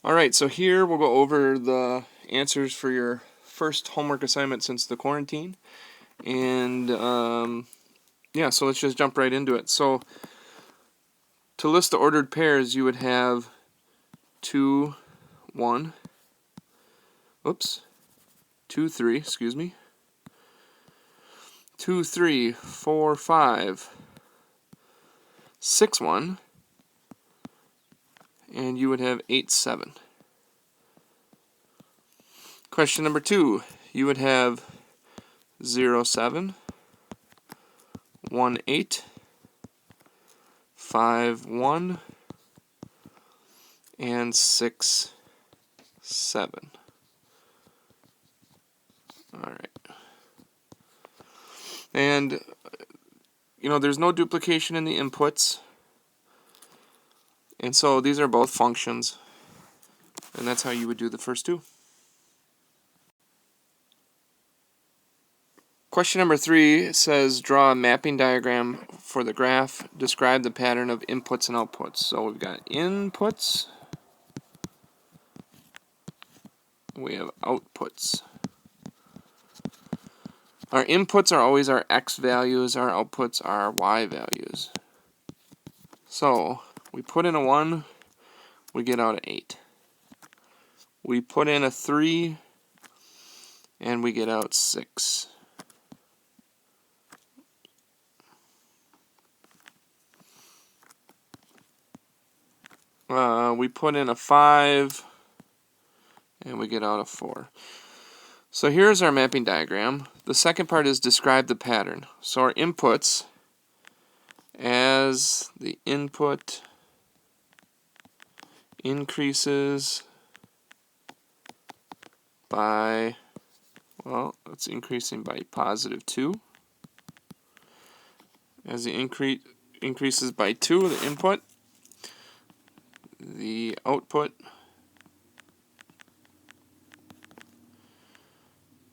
Alright, so here we'll go over the answers for your first homework assignment since the quarantine. And yeah, so let's just jump right into it. So to list the ordered pairs, you would have 2, 1, oops, 2, 3, excuse me, 2, 3, 4, 5, 6, 1, and you would have 8, 7. Question number 2, you would have 0, 7, 1, 8, 5, 1, and 6, 7. Alright. And, there's no duplication in the inputs. And so these are both functions. And that's how you would do the first two. Question number 3 says, draw a mapping diagram for the graph. Describe the pattern of inputs and outputs. So we've got inputs. We have outputs. Our inputs are always our x values. Our outputs are y values. So we put in a 1, we get out an 8. We put in a 3, and we get out 6. We put in a 5, and we get out a 4. So here's our mapping diagram. The second part is describe the pattern. So our inputs, as the input increases by, well, it's increasing by positive 2. As the increases by 2, the input, the output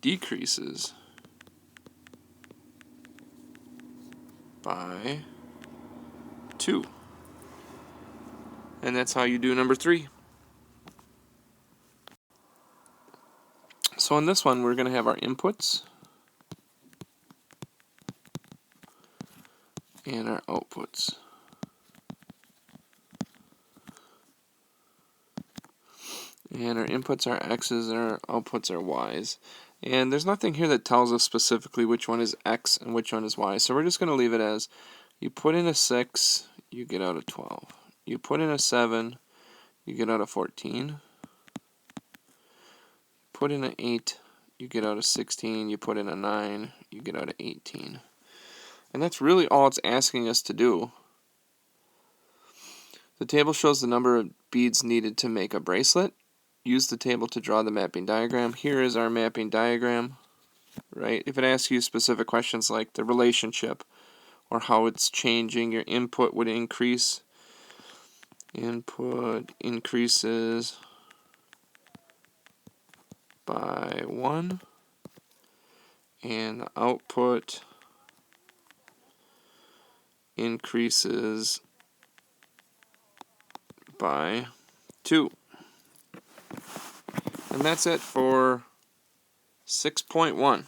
decreases by 2. And that's how you do number 3. So in this one, we're going to have our inputs and our outputs. And our inputs are x's and our outputs are y's. And there's nothing here that tells us specifically which one is x and which one is y. So we're just going to leave it as you put in a 6, you get out a 12. You put in a 7, you get out a 14. Put in an 8, you get out a 16. You put in a 9, you get out a 18. And that's really all it's asking us to do. The table shows the number of beads needed to make a bracelet. Use the table to draw the mapping diagram. Here is our mapping diagram, right? If it asks you specific questions like the relationship or how it's changing, your input would increase. Input increases by 1, and the output increases by 2. And that's it for 6.1.